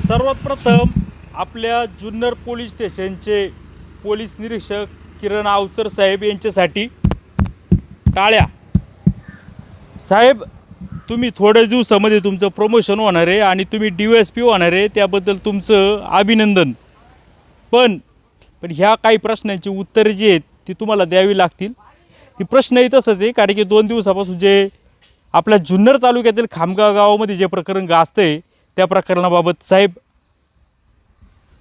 सर्वात प्रथम आपल्या जुन्नर पोलीस स्टेशनचे पोलीस निरीक्षक किरण अवचर साहेब यांच्यासाठी टाळ्या. साहेब, तुम्ही थोड्याच दिवसामध्ये तुमचं प्रमोशन होणार आहे आणि तुम्ही DSP होणार आहे, त्याबद्दल तुमचं अभिनंदन. पण ह्या काही प्रश्नांची उत्तरे जी आहेत ती तुम्हाला द्यावी लागतील. ती प्रश्नही तसंच आहे, कारण की 2 दिवसापासून जे आपल्या जुन्नर तालुक्यातील खामगाव गावामध्ये जे प्रकरण गाजतं आहे त्या प्रकरणाबाबत साहेब,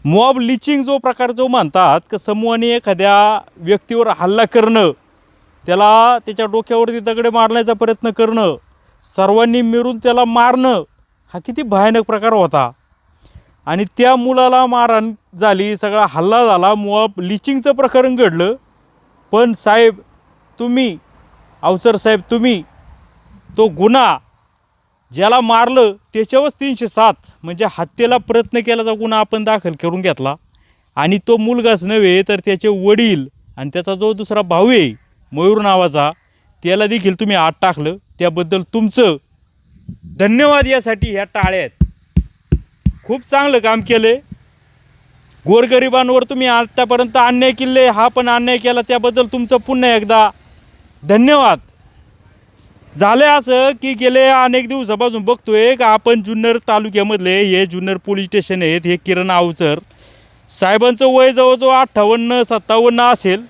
मॉब लिचिंग जो प्रकार जो म्हणतात की समूहाने एखाद्या व्यक्तीवर हल्ला करणं, त्याला त्याच्या डोक्यावरती दगडे मारण्याचा प्रयत्न करणं, सर्वांनी मिळून त्याला मारणं, हा किती भयानक प्रकार होता. आणि त्या मुलाला मारहाण झाली, सगळा हल्ला झाला, मॉब लिचिंगचं प्रकरण घडलं. पण साहेब तुम्ही, अवचर साहेब, तुम्ही तो गुन्हा ज्याला मारलं त्याच्यावरच 307 म्हणजे हत्येला प्रयत्न केल्याचा गुन्हा आपण दाखल करून घेतला. आणि तो मुलगाच नव्हे तर त्याचे वडील आणि त्याचा जो दुसरा भाऊ आहे मयूर नावाचा, त्याला देखील तुम्ही आत टाकलं. त्याबद्दल तुमचं धन्यवाद. यासाठी ह्या टाळ्या आहेत. खूप चांगलं काम केलं. गोरगरिबांवर तुम्ही आतापर्यंत अन्याय केले, हा पण अन्याय केला, त्याबद्दल तुमचं पुन्हा एकदा धन्यवाद. झालं असं की गेले अनेक दिवसापासून बघतोय का आपण जुन्नर तालुक्यामधले हे जुन्नर पोलीस स्टेशन आहेत, हे किरण अवचर साहेबांचं वय जवळजवळ 58-57 असेल.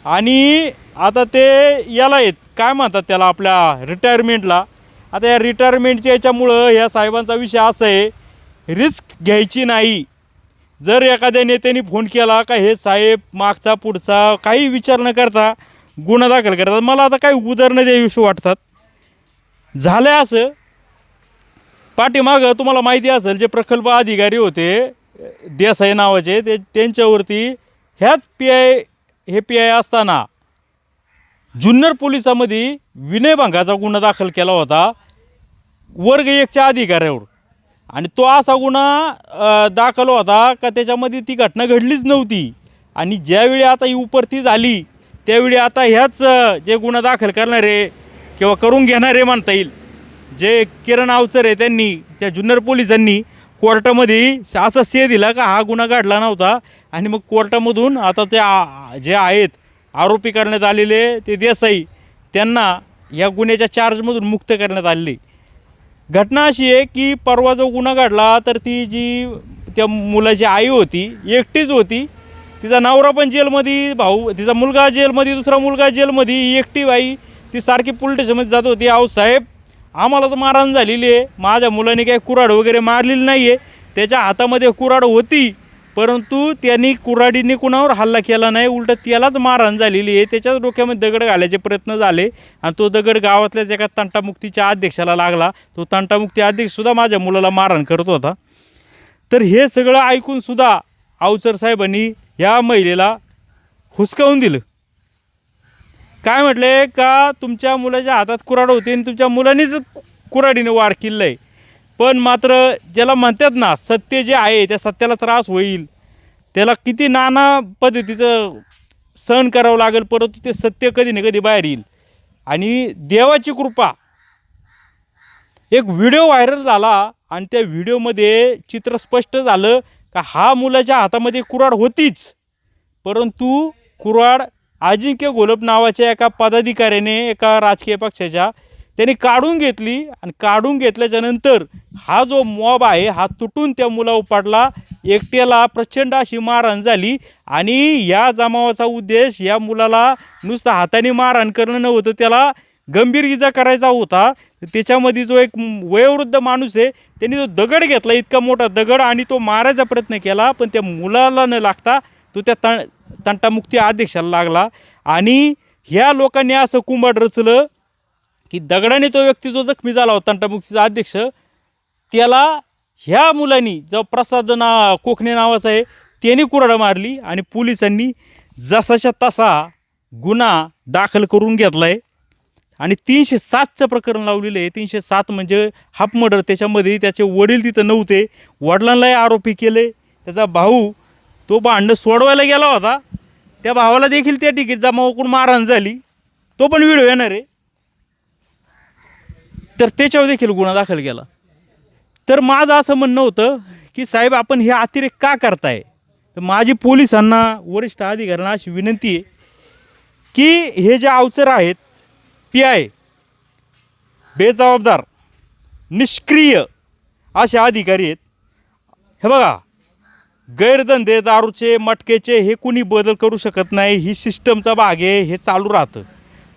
आणि आता ते याला आहेत, काय म्हणतात त्याला, आपल्या रिटायरमेंटला. आता या रिटायरमेंटच्या याच्यामुळं ह्या साहेबांचा विषय असा आहे, रिस्क घ्यायची नाही. जर एखाद्या नेत्याने फोन केला का हे साहेब मागचा पुढचा काही विचार न करता गुन्हा दाखल करतात. मला आता काही उदाहरणं द्यावीशी वाटतात. झालं असं, पाठीमागं तुम्हाला माहिती असेल जे प्रकल्प अधिकारी होते देसाई नावाचे, ते त्यांच्यावरती ह्याच PI असताना जुन्नर पोलिसामध्ये विनयभंगाचा गुन्हा दाखल केला होता वर्ग 1च्या अधिकाऱ्यावर. आणि तो असा गुन्हा दाखल होता का त्याच्यामध्ये ती घटना घडलीच नव्हती. आणि ज्यावेळी आता ही उपरती झाली त्यावेळी आता ह्याच जे गुन्हा दाखल करणारे किंवा करून घेणारे म्हणता येईल जे किरण अवचर आहे, त्यांनी त्या जुन्नर पोलिसांनी कोर्टामध्ये असा स्टे दिला का हा गुन्हा घडला नव्हता. आणि मग कोर्टामधून आता ते जे आहेत आरोपी करण्यात आलेले ते देसाई, त्यांना या गुन्ह्याच्या चार्जमधून मुक्त करण्यात आलेले. घटना अशी आहे की परवा जो गुन्हा घडला तर ती जी त्या मुलाची आई होती एकटीच होती. तिचा नवरा पण जेलमध्ये, भाऊ तिचा मुलगा जेलमध्ये, दुसरा मुलगा जेलमध्ये, एकटी बाई ती सारखी पोलीस स्टेशनमध्ये जात होती. अहो साहेब, आम्हालाच मारहाण झालेली आहे, माझ्या मुलाने काही कुऱ्हाड वगैरे मारलेली नाही आहे, त्याच्या हातामध्ये कुऱ्हाड होती परंतु त्यांनी कुऱ्हाडीने कुणावर हल्ला केला नाही, उलट त्यालाच मारहाण झालेली आहे. त्याच्याच डोक्यामध्ये दगड घालायचे प्रयत्न झाले आणि तो दगड गावातल्याच एका तंटामुक्तीच्या अध्यक्षाला लागला. तो तंटामुक्ती अध्यक्षसुद्धा माझ्या मुलाला मारहाण करत होता. तर हे सगळं ऐकूनसुद्धा अवचर साहेबांनी या महिलेला हुसकावून दिलं. काय म्हटले का तुमच्या मुलाच्या हातात कुऱ्हाड होती आणि तुमच्या मुलानेच कुऱ्हाडीने वार केला आहे. पण मात्र ज्याला म्हणतात ना, सत्य जे आहे त्या सत्याला त्रास होईल, त्याला किती नाना पद्धतीचं सहन करावं लागेल, परंतु ते सत्य कधी ना कधी बाहेर येईल. आणि देवाची कृपा, एक व्हिडिओ व्हायरल झाला आणि त्या व्हिडिओमध्ये चित्र स्पष्ट झालं का हा मुलाच्या हातामध्ये कुऱ्हाड होतीच, परंतु कुऱ्हाड अजिंक्य घोलप नावाच्या एका पदाधिकाऱ्याने, एका राजकीय पक्षाच्या, त्यांनी काढून घेतली. आणि काढून घेतल्याच्यानंतर हा जो मॉब आहे हा तुटून त्या मुलावर पडला. एकट्याला प्रचंड अशी मारहाण झाली. आणि या जमावाचा उद्देश या मुलाला नुसतं हाताने मारहाण करणं नव्हतं, त्याला गंभीर इजा करायचा होता. त्याच्यामध्ये जो एक वयोवृद्ध माणूस आहे त्यांनी जो दगड घेतला, इतका मोठा दगड, आणि तो मारायचा प्रयत्न केला, पण त्या मुलाला न लागता तो त्या तंटामुक्ती अध्यक्षाला लागला. आणि ह्या लोकांनी असं कुंभाड रचलं की दगडाने तो व्यक्ती जो जखमी झाला होता तंटामुक्तीचा अध्यक्ष, त्याला ह्या मुलांनी जो प्रसाद कोकणे नावाचा आहे त्यांनी कुऱ्हाड मारली. आणि पोलिसांनी जसाच्या तसा गुन्हा दाखल करून घेतला आहे. आणि 307चं प्रकरण लावलेलं आहे. 307 म्हणजे हाफ मर्डर. त्याच्यामध्ये त्याचे वडील तिथं नव्हते, वडिलांनाही आरोपी केले. त्याचा भाऊ तो भांडणं सोडवायला गेला होता, त्या भावाला देखील त्या ठिकाणी जमावाकडून मारहाण झाली. तो पण व्हिडिओ येणार आहे, तर त्याच्यावर देखील गुन्हा दाखल केला. तर माझं असं म्हणणं होतं की साहेब आपण हे अतिरेक का करताय. तर माझी पोलिसांना वरिष्ठ अधिकाऱ्यांना अशी विनंती आहे की हे जे अवचर आहेत PI बेजबाबदार निष्क्रिय असे अधिकारी आहेत. हे बघा, गैरधंदे दारूचे मटकेचे हे कुणी बदल करू शकत नाही, ही सिस्टमचा भाग आहे, हे चालू राहतं.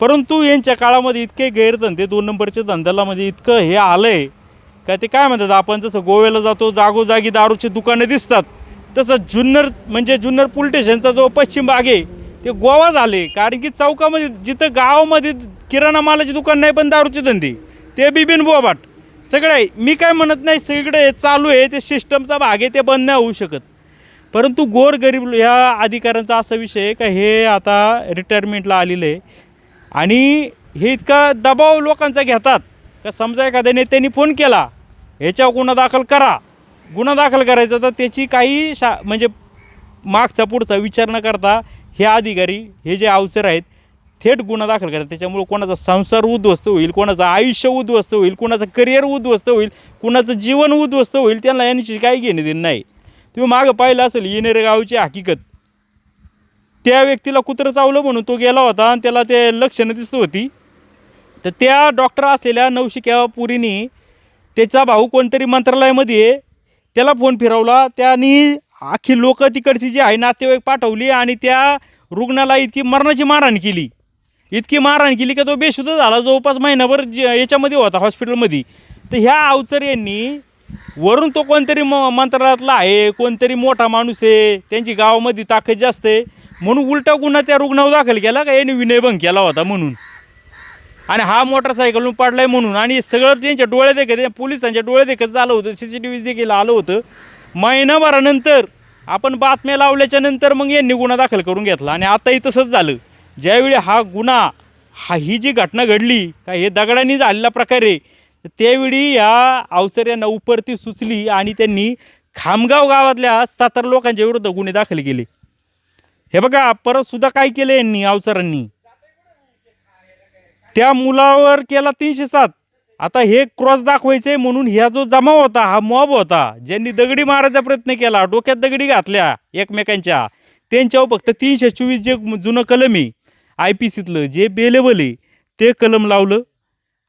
परंतु यांच्या काळामध्ये इतके गैरधंदे 2 नंबरच्या धंद्याला म्हणजे इतकं हे आलं आहे का ते काय म्हणतात, आपण जसं गोव्याला जातो जागोजागी दारूची दुकानं दिसतात तसं जुन्नर म्हणजे जुन्नर पोलीस स्टेशनचा जो पश्चिम भाग आहे ते गोवा झाले. कारण की चौकामध्ये जिथं गावामध्ये किराणा मालाची दुकान नाही पण दारूचे धंदे ते बिनबोबाट सगळं आहे. मी काय म्हणत नाही, सगळं चालू आहे, ते सिस्टमचा भाग आहे, ते बंद नाही होऊ शकत. परंतु गोरगरीब ह्या अधिकाऱ्यांचा असा विषय आहे का हे आता रिटायरमेंटला आलेलं आहे आणि हे इतका दबाव लोकांचा घेतात का समजा एखाद्या नेत्यांनी फोन केला ह्याच्यावर गुन्हा दाखल करा, गुन्हा दाखल करायचा तर त्याची काही म्हणजे मागचा पुढचा विचार न करता हे अधिकारी हे जे अवचर आहेत थेट गुन्हा दाखल करतात. त्याच्यामुळे कोणाचा संसार उद्ध्वस्त होईल, कोणाचं आयुष्य उद्ध्वस्त होईल, कोणाचं करिअर उद्ध्वस्त होईल, कोणाचं जीवन उद्ध्वस्त होईल, त्यांना यांची काही घेणे देणं नाही. तुम्ही मागं पाहिलं असेल येणेरे गावची हकीकत, त्या व्यक्तीला कुत्रं चावलं म्हणून तो गेला होता आणि त्याला ते लक्षणं दिसत होती. तर त्या डॉक्टर असलेल्या नवशिक्या पुरीनी त्याचा भाऊ कोणतरी मंत्रालयामध्ये त्याला फोन फिरवला, त्यांनी अख्खी लोक तिकडची जी आहे नातेवाईक पाठवली आणि त्या रुग्णाला इतकी मरणाची मारहाण केली, इतकी मारहाण केली की तो बेशुद्ध झाला. जवळपास महिनाभर याच्यामध्ये होता हॉस्पिटलमध्ये. तर ह्या अवचर यांनी वरून तो कोणतरी मंत्रालयातला आहे, कोणतरी मोठा माणूस आहे, त्यांची गावामध्ये ताकद जास्त आहे म्हणून उलटा गुन्हा त्या रुग्णावर दाखल केला का यांनी विनयभंग केला होता म्हणून, आणि हा मोटरसायकलून पडलाय म्हणून. आणि सगळं त्यांच्या डोळ्यात देखत, पोलिसांच्या डोळ्यात देखत झालं होतं, CCTV देखील आलं होतं. महिनाभरानंतर आपण बातम्या लावल्याच्या नंतर मग यांनी गुन्हा दाखल करून घेतला. आणि आताही तसंच झालं. ज्यावेळी हा गुन्हा ही जी घटना घडली का हे दगडांनी झालेला प्रकारे, त्यावेळी या अवचर यांना उपरती सुचली आणि त्यांनी खामगाव गावातल्या 17 लोकांच्या विरुद्ध गुन्हे दाखल केले. हे बघा, परत सुद्धा काय केलं यांनी अवचरांनी, त्या मुलावर केला 307. आता हे क्रॉस दाखवायचे म्हणून ह्या जो जमाव होता, हा मॉब होता, ज्यांनी दगडी मारायचा प्रयत्न केला, डोक्यात दगडी घातल्या एकमेकांच्या, त्यांच्यावर फक्त 324 जे जुनं कलम आहे IPCतलं जे बेलेबल आहे ते कलम लावलं.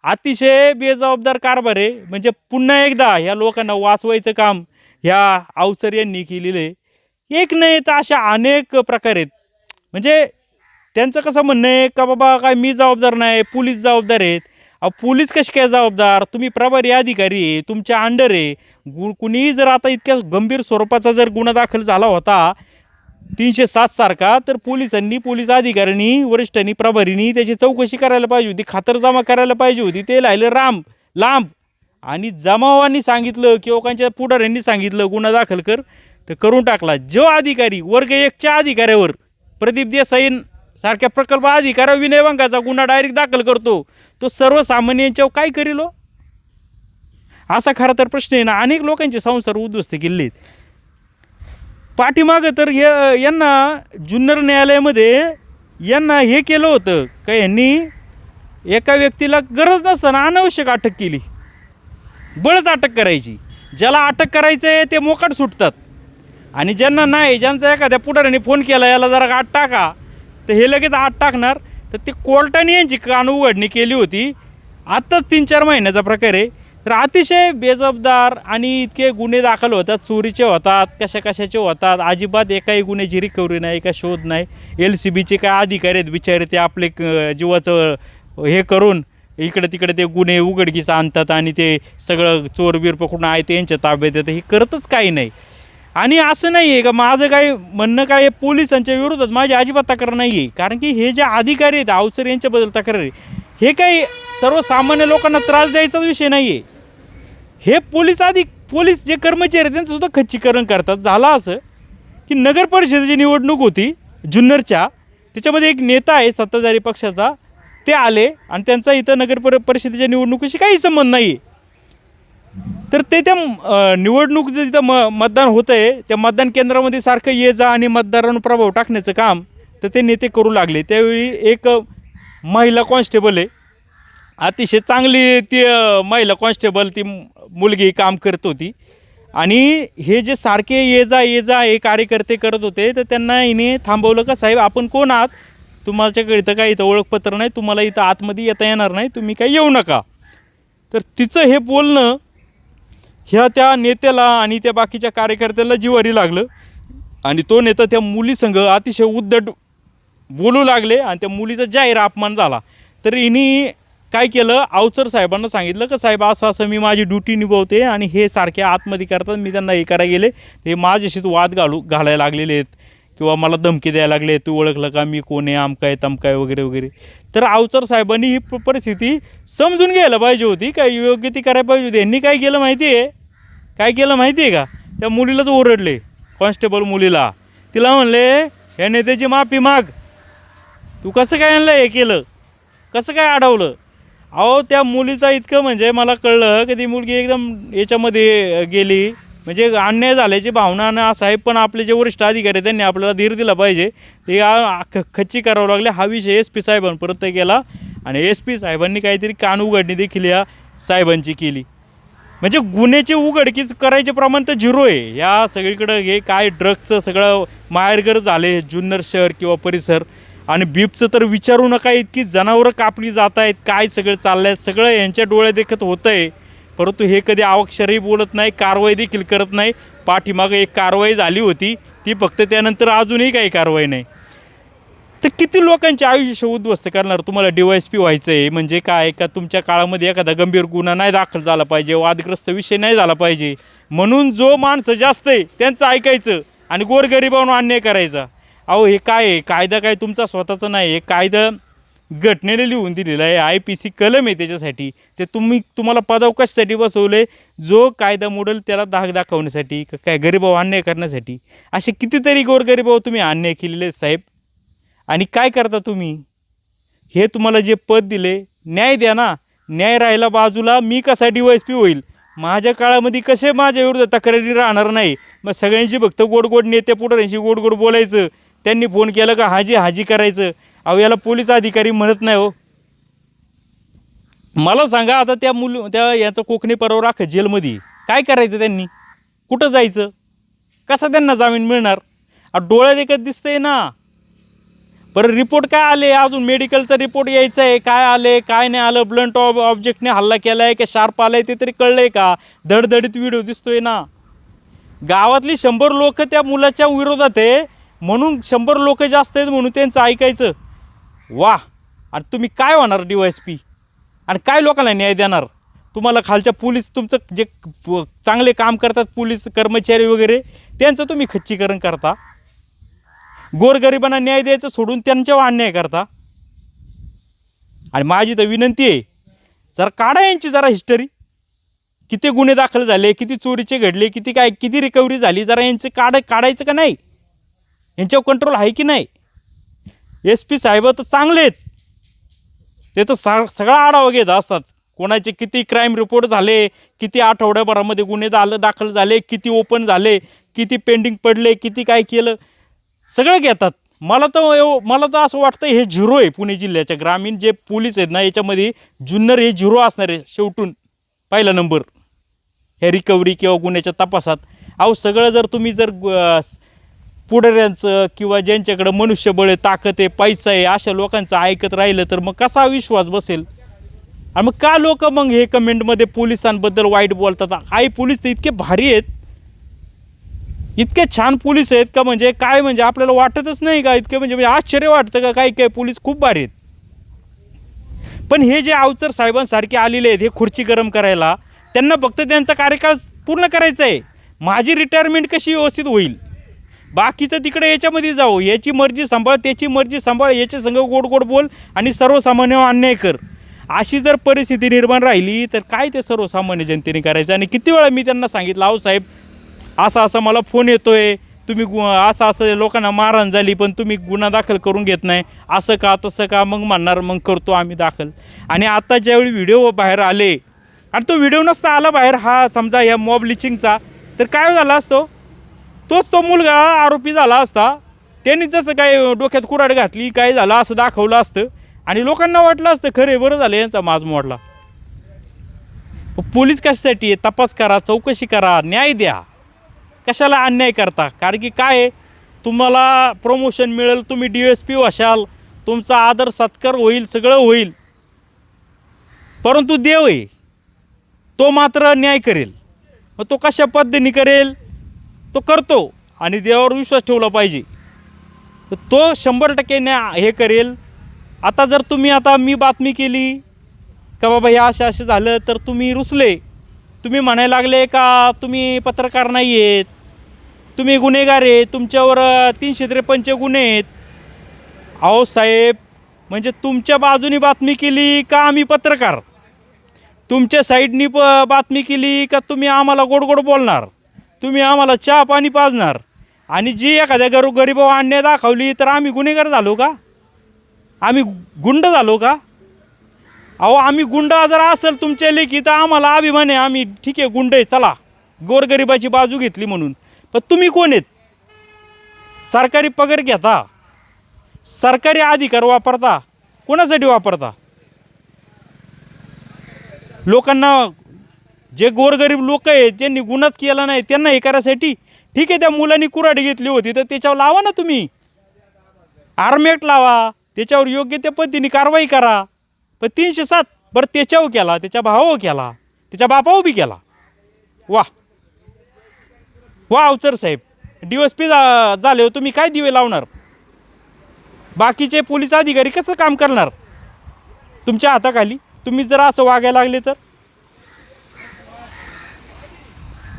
अतिशय बेजबाबदार कारभार आहे. म्हणजे पुन्हा एकदा ह्या लोकांना वाचवायचं काम ह्या अवचर यांनी केलेलं आहे. एक नाही तर अशा अनेक प्रकार आहेत. म्हणजे त्यांचं कसं म्हणणं आहे का बाबा काय मी जबाबदार नाही, पोलीस जबाबदार आहेत. पोलीस कशी काय जबाबदार, तुम्ही प्रभारी अधिकारी आहे, तुमच्या अंडर आहे. कुणीही जर आता इतक्या गंभीर स्वरूपाचा जर गुन्हा दाखल झाला होता 307 सारखा, तर पोलिसांनी, पोलीस अधिकाऱ्यांनी, वरिष्ठांनी, प्रभारीनी त्याची चौकशी करायला पाहिजे होती, खातरजमा करायला पाहिजे होती. ते राहिलं लांब. आणि जमावांनी सांगितलं की लोकांच्या पुढाऱ्यांनी सांगितलं गुन्हा दाखल कर, तर करून टाकला. जो अधिकारी वर्ग 1च्या अधिकाऱ्यावर, प्रदीप देसाई सारख्या प्रकल्प अधिकाऱ्या विनयभंगाचा गुन्हा डायरेक्ट दाखल करतो, तो सर्वसामान्यांच्यावर काय करेल हो? असा खरा तर प्रश्न आहे ना. अनेक लोकांचे संसार उद्ध्वस्त केले आहेत. पाठीमागं तर यांना जुन्नर न्यायालयामध्ये यांना हे केलं होतं का यांनी एका व्यक्तीला गरज नसताना अनावश्यक अटक केली. बळच अटक करायची. ज्याला अटक करायचं आहे ते मोकाट सुटतात आणि ज्यांना नाही, ज्यांचा एखाद्या पुढाऱ्याने फोन केला याला जरा आत टाका, तर हे लगेच आत टाकणार. तर ते कोर्टाने यांची कान उघडणी केली होती आत्ताच 3-4 महिन्याचा प्रकार आहे. तर अतिशय बेजबाबदार आणि इतके गुन्हे दाखल होतात, चोरीचे होतात, कशाचे होतात, अजिबात एकाही गुन्ह्याची रिकव्हरी नाही, का शोध नाही. LCBचे काय अधिकारी आहेत बिचारे, ते आपले जीवाचं हे करून इकडे तिकडे ते गुन्हे उघडकीस आणतात आणि ते सगळं चोरबीर पकडून आहे ते यांच्या ताब्यात येतं. हे करतच काही नाही. आणि असं नाही आहे का माझं काय म्हणणं काय पोलिसांच्या विरोधात माझी अजिबात तक्रार नाही आहे. कारण की हे जे अधिकारी आहेत अवचर यांच्याबद्दल तक्रार आहे, हे काही सर्वसामान्य लोकांना त्रास द्यायचाच विषय नाही आहे. हे पोलीस जे कर्मचारी आहेत त्यांचंसुद्धा खच्चीकरण करतात. झालं असं की नगर परिषदेची निवडणूक होती जुन्नरच्या, त्याच्यामध्ये एक नेता आहे सत्ताधारी पक्षाचा, ते आले आणि त्यांचा इथं नगर परिषदेच्या निवडणुकीशी काही संबंध नाही आहे. तर ते त्या निवडणूक जे जिथं मतदान होतं आहे त्या मतदान केंद्रामध्ये सारखं ये जा आणि मतदारांवर प्रभाव टाकण्याचं काम तर ते नेते करू लागले. त्यावेळी एक महिला कॉन्स्टेबल आहे, अतिशय चांगली ती महिला कॉन्स्टेबल, ती मुलगी काम करत होती आणि हे जे सारखे ये जा हे कार्यकर्ते करत होते, तर त्यांना हिने थांबवलं का साहेब आपण कोण आहात, तुमच्याकडे इथं काय इथं ओळखपत्र नाही, तुम्हाला इथं आतमध्ये येता येणार नाही, तुम्ही काही येऊ नका. तर तिचं हे बोलणं ह्या त्या नेत्याला आणि त्या बाकीच्या कार्यकर्त्याला जिवारी लागलं आणि तो नेता त्या मुलीसंग अतिशय उद्धट बोलू लागले आणि त्या मुलीचा जाहीर अपमान झाला. तर हिने काय केलं, अवचर साहेबांना सांगितलं की साहेब असं असं मी माझी ड्युटी निभावते आणि हे सारखे आतमध्ये करतात, मी त्यांना हे करायला गेले ते माझ्याशीच वाद घालायला लागलेले आहेत किंवा मला धमकी द्यायला लागले, तू ओळखलं का मी कोण आहे, आमकाय तमकाय वगैरे वगैरे. तर अवचर साहेबांनी ही परिस्थिती समजून घ्यायला पाहिजे होती, काय योग्य ती करायला पाहिजे होती. यांनी काय केलं माहिती आहे, काय केलं माहिती आहे का, त्या मुलीलाच ओरडले, कॉन्स्टेबल मुलीला. तिला म्हणले या नेत्याची माफी माग, तू कसं काय आणलं हे केलं, कसं काय अडवलं. अहो त्या मुलीचा इतकं म्हणजे मला कळलं की ती मुलगी एकदम याच्यामध्ये गेली, म्हणजे अन्याय झाल्याची भावना. आणि साहेब पण आपले जे वरिष्ठ अधिकारी त्यांनी आपल्याला धीर दिला पाहिजे, ते खच्ची करावं लागले. हा विषय SP साहेबांपर्यंत गेला आणि SP साहेबांनी काहीतरी कान उघडणी देखील या साहेबांची केली. म्हणजे गुन्ह्याची उघडकीच करायचे प्रमाण तर झिरो आहे या सगळीकडं. हे काय ड्रग्सचं सगळं माहेरघर झाले जुन्नर शहर किंवा परिसर. आणि बिबचं तर विचारू नका, इतकी जनावरं कापली जात आहेत, काय सगळं चाललं आहे, सगळं यांच्या डोळ्या देखत होतं आहे. परंतु हे कधी अक्षरही बोलत नाही, कारवाई देखील करत नाही. पाठीमागं एक कारवाई झाली होती, ती फक्त त्यानंतर अजूनही काही कारवाई नाही. तर किती लोकांचे आयुष्य उद्ध्वस्त करणार. तुम्हाला DYSP व्हायचं आहे म्हणजे काय, का तुमच्या काळामध्ये एखादा गंभीर गुन्हा नाही दाखल झाला पाहिजे, वादग्रस्त विषय नाही झाला पाहिजे, म्हणून जो माणसं जास्त आहे त्यांचं ऐकायचं आणि गोरगरिबांवर अन्याय करायचा. अहो हे काय आहे, कायदा काय तुमचा स्वतःचा नाही आहे, कायदा घटनेने लिहून दिलेला आहे, IPC कलम आहे त्याच्यासाठी. ते तुम्हाला पदाव कशासाठी बसवले, जो कायदा मोडेल त्याला धाक दाखवण्यासाठी, काय गरिबावर अन्याय करण्यासाठी. असे कितीतरी गोरगरिबावर तुम्ही अन्याय केलेले साहेब. आणि काय करता तुम्ही, हे तुम्हाला जे पद दिले न्याय द्या ना. न्याय राहिला बाजूला, मी कसा DYSP होईल, माझ्या काळामध्ये कसे माझ्या विरुद्ध तक्रारी राहणार नाही. मग सगळ्यांशी फक्त गोड नेत्या पुढाऱ्यांशी गोड बोलायचं, त्यांनी फोन केलं का हाजी करायचं. अहो याला पोलीस अधिकारी म्हणत नाही हो. मला सांगा आता त्या याचं कोकणी परवा राख जेलमध्ये काय करायचं, त्यांनी कुठं जायचं, कसं त्यांना जामीन मिळणार. डोळ्या देखत दिसतंय ना. बरं रिपोर्ट काय आले, अजून मेडिकलचा रिपोर्ट यायचा आहे, काय आले काय नाही आलं, ब्लंट ऑब्जेक्टने हल्ला केला आहे का शार्प आला आहे ते तरी कळलं आहे का, धडधडीत व्हिडिओ दिसतोय ना. गावातली 100 लोक त्या मुलाच्या विरोधात आहे म्हणून 100 लोक जास्त आहेत म्हणून त्यांचं ऐकायचं. वा. आणि तुम्ही काय होणार DYSP आणि काय लोकांना न्याय देणार. तुम्हाला खालच्या पोलीस तुमचं जे चांगले काम करतात पोलीस कर्मचारी वगैरे त्यांचं तुम्ही खच्चीकरण करता, गोरगरिबांना न्याय द्यायचं सोडून त्यांच्यावर अन्याय करता. आणि माझी तर विनंती आहे, जरा काढा यांची जरा हिस्टरी, किती गुन्हे दाखल झाले, किती चोरीचे घडले, किती रिकव्हरी झाली, जरा यांचे काढायचं का नाही, यांच्यावर कंट्रोल आहे की नाही. SP साहेब तर चांगले आहेत, ते तर सगळा आढावा घेत असतात. कोणाचे किती क्राईम रिपोर्ट झाले, किती आठवड्याभरामध्ये गुन्हे दाखल झाले, किती ओपन झाले, किती पेंडिंग पडले, किती काय केलं, सगळं घेतात. मला तर असं वाटतं हे झिरो आहे. पुणे जिल्ह्याच्या ग्रामीण जे पोलीस आहेत ना याच्यामध्ये जुन्नर हे झिरो असणार आहे शेवटून पहिला नंबर ह्या रिकव्हरी किंवा गुन्ह्याच्या तपासात. अहो सगळं जर तुम्ही जर पुढाऱ्यांचं किंवा ज्यांच्याकडं मनुष्यबळ आहे, ताकद आहे, पैसा आहे, अशा लोकांचं ऐकत राहिलं तर मग कसा विश्वास बसेल. आणि मग का लोक मग हे कमेंटमध्ये पोलिसांबद्दल वाईट बोलतात. काही पोलीस तर इतके भारी आहेत, इतके छान पोलीस आहेत का म्हणजे काय, म्हणजे आपल्याला वाटतच नाही का इतके, म्हणजे आश्चर्य वाटतं का काही पोलीस खूप भारी आहेत. पण हे जे अवचर साहेबांसारखे आलेले आहेत हे खुर्ची गरम करायला, त्यांना फक्त त्यांचा कार्यकाळ पूर्ण करायचा आहे. माझी रिटायरमेंट कशी व्यवस्थित होईल, बाकीचं तिकडे याच्यामध्ये जाऊ, याची मर्जी सांभाळ, त्याची मर्जी सांभाळ, याच्या संग गोड बोल आणि सर्वसामान्य अन्याय कर. अशी जर परिस्थिती निर्माण राहिली तर काय ते सर्वसामान्य जनतेने करायचं. आणि किती वेळा मी त्यांना सांगितलं, अहो साहेब असं मला फोन येतोय, तुम्ही असं लोकांना मारहाण झाली पण तुम्ही गुन्हा दाखल करून घेत नाही, असं का तसं का. मग म्हणणार मग करतो आम्ही दाखल. आणि आता ज्यावेळी व्हिडिओ बाहेर आले आणि तो व्हिडिओ नसता आला बाहेर हा समजा या मॉब लिचिंगचा, तर काय झाला असतो, तो मुलगा आरोपी झाला असता. त्यांनी जसं काय डोक्यात कुऱ्हाड घातली, काय झालं असं दाखवलं असतं आणि लोकांना वाटलं असतं खरे बरं झालं यांचा माज मोडला. पोलीस कशासाठी आहे? तपास करा, चौकशी करा, न्याय द्या. कशाला अन्याय करता? कारण की काय आहे, तुम्हाला प्रमोशन मिळेल, तुम्ही DSP व्हाल, तुमचा आदर सत्कार होईल, सगळं होईल. परंतु देव आहे, तो मात्र न्याय करेल. मग तो कशा पद्धतीने करेल? तो करतो आणि देवावर विश्वास ठेवला पाहिजे. तर तो 100% न्याय हे करेल. आता जर तुम्ही आता मी बातमी केली का बाबा हे असं झालं, तर तुम्ही रुसले, तुम्ही म्हणायला लागले का तुम्ही पत्रकार नाही आहेत, तुम्ही गुन्हेगार आहे, तुमच्यावर 353 गुन्हे आहेत. अहो साहेब, म्हणजे तुमच्या बाजूनी बातमी केली का आम्ही पत्रकार? तुमच्या साईडनी बातमी केली का तुम्ही आम्हाला गोड गोड बोलणार, तुम्ही आम्हाला चहा पाणी पाजणार, आणि जी एखाद्या गरीबावर अन्याय दाखवली तर आम्ही गुन्हेगार झालो का? आम्ही गुंड झालो का? अहो आम्ही गुंड जर असेल तुमच्या लेखी तर आम्हाला अभिमान आहे, आम्ही ठीक आहे गुंड आहे, चला गोरगरिबाची बाजू घेतली म्हणून. पण तुम्ही कोण आहेत? सरकारी पगार घेता, सरकारी अधिकार वापरता, कोणासाठी वापरता? लोकांना, जे गोरगरीब लोक आहेत ज्यांनी गुन्हाच केला नाही त्यांना हे करायसाठी. ठीक आहे, त्या मुलांनी कुऱ्हाडी घेतली होती तर त्याच्यावर लावा ना, तुम्ही आर्मेट लावा, त्याच्यावर योग्य त्या पद्धतीने कारवाई करा. पण 307 बरं त्याच्यावर केला, त्याच्या भावावर केला, त्याच्या बापावर बी केला. वा वा अवचर साहेब, DSP झाले हो तुम्ही, काय दिवे लावणार? बाकीचे पोलीस अधिकारी कसं काम करणार तुमच्या हाताखाली? तुम्ही जर असं वागायला लागले तर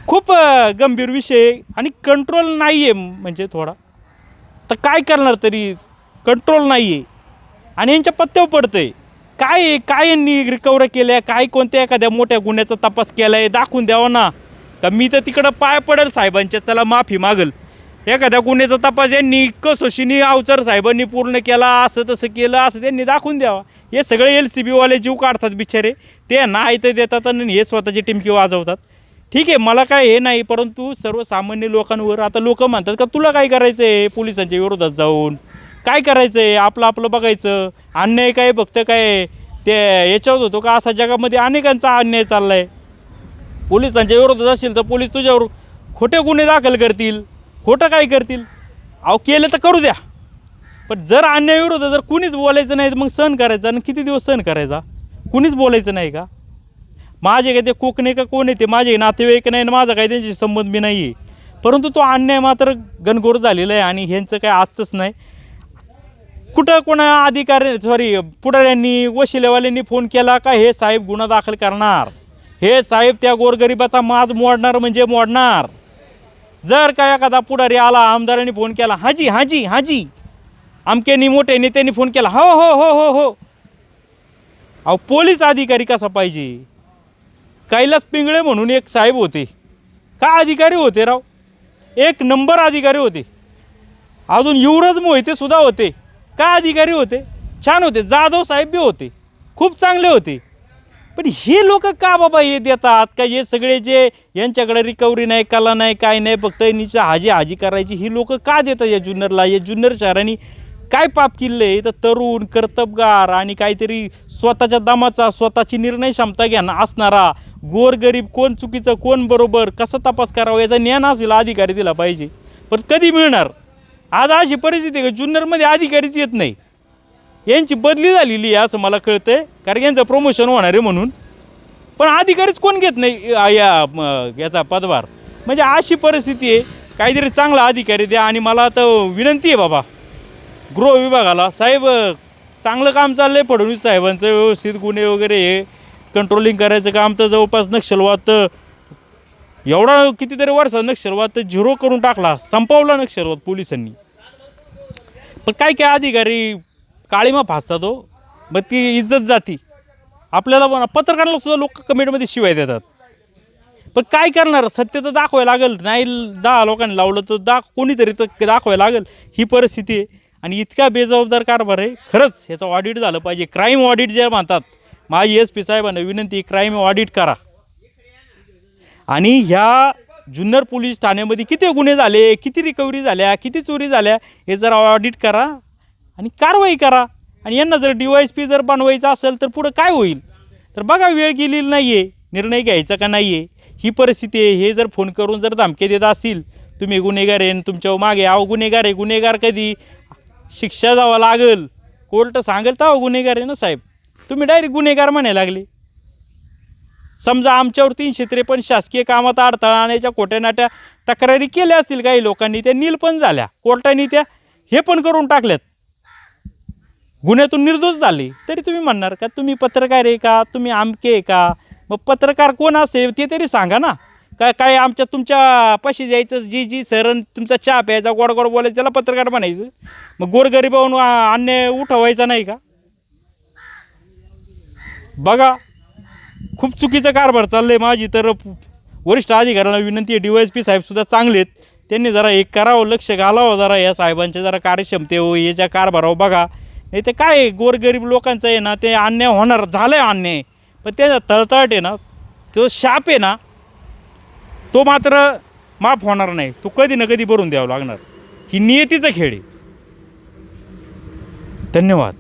खूप गंभीर विषय. आणि कंट्रोल नाही आहे, म्हणजे थोडा तर काय करणार, तरी कंट्रोल नाही आहे. आणि यांच्या पत्त्यावर पडतं आहे काय काय यांनी रिकव्हरी केल्या, काय कोणत्या एखाद्या मोठ्या गुन्ह्याचा तपास केला आहे दाखवून द्यावा ना. का मी तर तिकडं पाय पडेल साहेबांच्या, त्याला माफी मागेल. एखाद्या गुन्ह्याचा तपास यांनी कसोशीनी अवचर साहेबांनी पूर्ण केला, असं तसं केलं, असं त्यांनी दाखवून द्यावा. हे सगळे LCBवाले जीव काढतात बिचारे, ते नाही तर देतात आणि हे स्वतःची टिमकी वाजवतात. ठीक आहे, मला काय हे नाही, परंतु सर्वसामान्य लोकांवर आता लोक म्हणतात का तुला काय करायचं आहे पोलिसांच्या विरोधात जाऊन, काय करायचं आहे, आपलं आपलं बघायचं. अन्याय काय फक्त काय ते याच्यावर होतो का? असा जगामध्ये अनेकांचा अन्याय चालला आहे. पोलिसांच्या विरोधात असेल तर पोलीस तुझ्यावर खोटे गुन्हे दाखल करतील, खोटं काय करतील. अहो केलं तर करू द्या, पण जर अन्यायाविरोधात जर कुणीच बोलायचं नाही तर मग सहन करायचा. आणि किती दिवस सहन करायचा? कुणीच बोलायचं नाही का? माझे काय ते कोकणे का कोण आहे, ते माझे नातेवाईक नाही, माझा काही त्यांच्याशी संबंध बी नाही आहे. परंतु तो अन्याय मात्र घनघोर झालेला आहे. आणि ह्यांचं काय आजचंच नाही, कुठं कोणा पुढाऱ्यांनी वशिलेवाल्यांनी फोन केला का हे साहेब गुन्हा दाखल करणार, हे साहेब त्या गोरगरिबाचा माज मोडणार म्हणजे मोडणार. जर का एखादा पुढारी आला, आमदारांनी फोन केला, हाजी हाजी हाजी, आमक्यानी मोठ्या नेत्यांनी फोन केला, हो हो हो हो हो. अहो पोलीस अधिकारी कसा पाहिजे? कैलास पिंगळे म्हणून एक साहेब होते, का अधिकारी होते राव, एक नंबर अधिकारी होते. अजून युवराज मोहिते सुद्धा होते, का अधिकारी होते, छान होते. जाधव साहेब बी होते, खूप चांगले होते. पण हे लोक का बाबा हे देतात का? हे सगळे जे यांच्याकडे रिकव्हरी नाही, कला नाही, काय नाही, फक्त नीचा हाजी हाजी करायची, ही लोक का देतात या जुन्नरला? या जुन्नर शहराने काय पाप केले? तर तरुण, कर्तबगार आणि काहीतरी स्वतःच्या दमाचा, स्वतःची निर्णय क्षमता घेणं असणारा गोरगरीब, कोण चुकीचं कोण बरोबर, कसं तपास करावं याचा ज्ञान असलेला अधिकारी दिला पाहिजे. पण कधी मिळणार? आज अशी परिस्थिती आहे का जुन्नरमध्ये अधिकारीच येत नाही. यांची बदली झालेली आहे असं मला कळतं आहे, कारण यांचं प्रमोशन होणार आहे म्हणून. पण अधिकारीच कोण घेत नाही याचा पदभार. म्हणजे अशी परिस्थिती आहे. काहीतरी चांगला अधिकारी द्या. आणि मला तर विनंती आहे बाबा गृह विभागाला, साहेब चांगलं काम चाललं आहे फडणवीस साहेबांचं, व्यवस्थित गुन्हे वगैरे हे कंट्रोलिंग करायचं काम. तर जवळपास नक्षलवाद तर एवढा कितीतरी वर्षात नक्षलवाद तर 0 करून टाकला, संपवला नक्षलवाद पोलिसांनी. पण काय काय अधिकारी काळीमा फासतात हो, मग ती इज्जत जाती. आपल्याला पण पत्रकाराला सुद्धा लोक कमेंटमध्ये शिवाय देतात. पण काय करणार? सत्य तर दाखवायला लागेल. नाही 10 लोकांनी लावलं तर कोणीतरी तर दाखवायला लागेल. ही परिस्थिती आहे. आणि इतका बेजबाबदार कारभार आहे. खरंच ह्याचं ऑडिट झालं पाहिजे. क्राईम ऑडिट जे म्हणतात, माझी SP साहेबांना विनंती, क्राईम ऑडिट करा. आणि ह्या जुन्नर पोलीस ठाण्यामध्ये किती गुन्हे झाले, किती रिकव्हरी झाल्या, किती चोरी झाल्या, हे जर ऑडिट करा आणि कारवाई करा. आणि यांना जर DYSP जर बनवायचं असेल तर पुढं काय होईल? तर बघा, वेळ गेलेली नाही आहे. निर्णय घ्यायचा का नाही आहे, ही परिस्थिती आहे. हे जर फोन करून जर धमकी देत असतील, तुम्ही गुन्हेगार आहे तुमच्या मागे आहो गुन्हेगार आहे, गुन्हेगार कधी शिक्षा जावं लागेल, कोर्ट सांगेल तर गुन्हेगार आहे ना साहेब. तुम्ही डायरेक्ट गुन्हेगार म्हणायला लागले. समजा आमच्यावर 353 शासकीय कामात अडथळा आणण्याच्या खोट्यानाट्या तक्रारी केल्या असतील काही लोकांनी, त्या नील पण झाल्या, कोर्टाने त्या हे पण करून टाकल्यात, गुन्ह्यातून निर्दोष झाले, तरी तुम्ही म्हणणार का तुम्ही पत्रकार आहे का, तुम्ही आमके आहे का? मग पत्रकार कोण असते ते तरी सांगा ना. काय आमच्या तुमच्या पाशी जायचं, जी सरण तुमचा चहा प्यायचा, गोड गोड बोलायचं, त्याला पत्रकार म्हणायचं? मग गोरगरिबाहून अन्याय उठवायचा नाही का? बघा, खूप चुकीचं कारभार चाललं आहे. माझी तर वरिष्ठ अधिकाऱ्यांना विनंती आहे, DYSP साहेबसुद्धा चांगले आहेत, त्यांनी जरा एक करावं, लक्ष घालावं जरा या साहेबांच्या जरा कार्यक्षमतेवर, याच्या कारभारावर. बघा, नाही ते काय गोरगरीब लोकांचं आहे ना, ते अन्याय होणार, झालं आहे अन्याय, पण त्याचा तळतळाट आहे ना, तो शाप आहे ना, तो मात्र माफ होणार नाही. तो कधी ना कधी भरून द्यावं लागणार. ही नियतीचा खेळ आहे. धन्यवाद.